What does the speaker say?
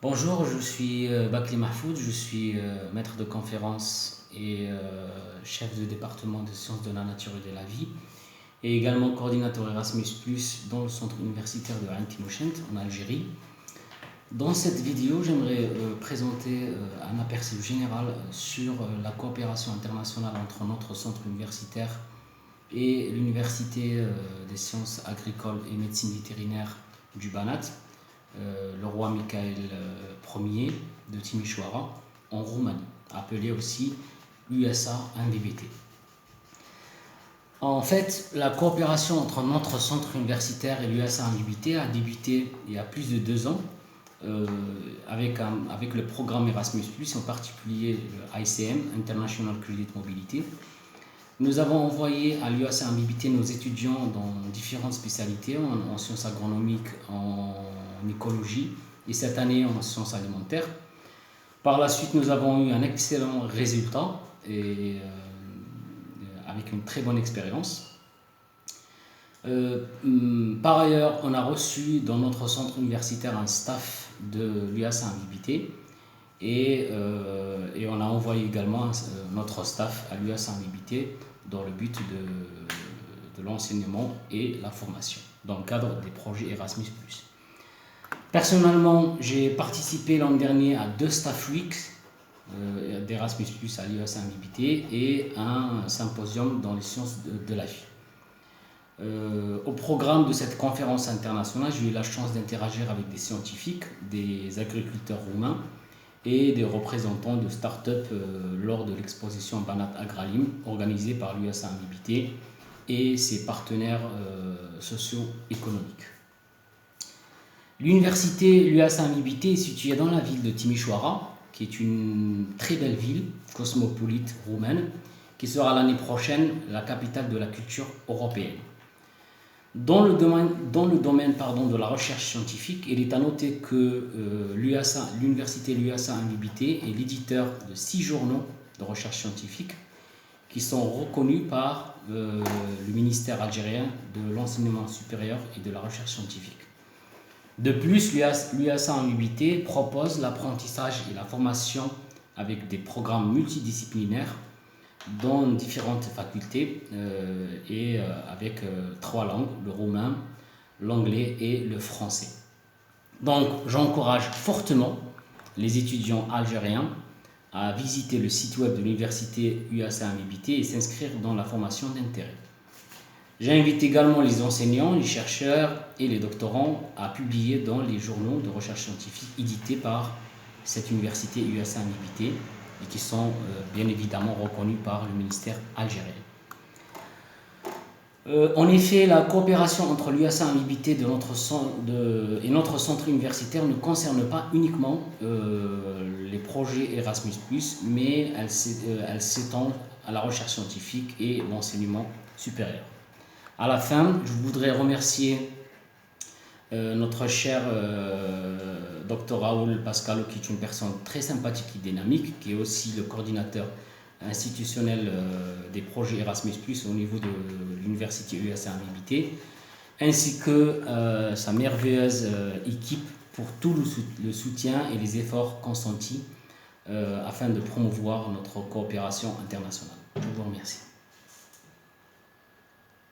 Bonjour, je suis Bakli Mahfoud, je suis maître de conférence et chef de département de sciences de la nature et de la vie, et également coordinateur Erasmus+, dans le centre universitaire de Ain Timochent en Algérie. Dans cette vidéo, j'aimerais présenter un aperçu général sur la coopération internationale entre notre centre universitaire et l'Université des sciences agricoles et médecine vétérinaire du Banat, le roi Michael Ier de Timișoara en Roumanie, appelé aussi USA MVBT. En fait, la coopération entre notre centre universitaire et l'USA MVBT a débuté il y a plus de 2 ans avec le programme Erasmus+, en particulier le ICM, International Credit Mobility. Nous avons envoyé à l'USA MVBT nos étudiants dans différentes spécialités, en sciences agronomiques, en écologie et cette année en sciences alimentaires. Par la suite, nous avons eu un excellent résultat et avec une très bonne expérience. Par ailleurs, on a reçu dans notre centre universitaire un staff de l'USA MVBT et on a envoyé également notre staff à l'USA MVBT dans le but de l'enseignement et la formation dans le cadre des projets Erasmus+. Personnellement, j'ai participé l'an dernier à 2 Staff Weeks d'Erasmus+, à l'USA MVBT et un symposium dans les sciences de la vie. Au programme de cette conférence internationale, j'ai eu la chance d'interagir avec des scientifiques, des agriculteurs roumains et des représentants de start-up lors de l'exposition Banat Agralim organisée par l'USA MVBT et ses partenaires socio-économiques. L'université l'USA MVBT est située dans la ville de Timișoara, qui est une très belle ville cosmopolite roumaine, qui sera l'année prochaine la capitale de la culture européenne. Dans le domaine de la recherche scientifique, il est à noter que l'université l'USA MVBT est l'éditeur de 6 journaux de recherche scientifique qui sont reconnus par le ministère algérien de l'enseignement supérieur et de la recherche scientifique. De plus, l'USA MVBT propose l'apprentissage et la formation avec des programmes multidisciplinaires dans différentes facultés et avec 3 langues, le roumain, l'anglais et le français. Donc, j'encourage fortement les étudiants algériens à visiter le site web de l'université USA MVBT et s'inscrire dans la formation d'intérêt. J'invite également les enseignants, les chercheurs et les doctorants à publier dans les journaux de recherche scientifique édités par cette université USA MVBT et qui sont bien évidemment reconnus par le ministère algérien. En effet, la coopération entre l'USA MVBT et notre centre universitaire ne concerne pas uniquement les projets Erasmus+, mais elle s'étend à la recherche scientifique et l'enseignement supérieur. À la fin, je voudrais remercier notre cher Dr Raoul Pascalo, qui est une personne très sympathique et dynamique, qui est aussi le coordinateur institutionnel des projets Erasmus+, au niveau de l'université USA MVBT, ainsi que sa merveilleuse équipe pour tout le soutien et les efforts consentis afin de promouvoir notre coopération internationale. Je vous remercie.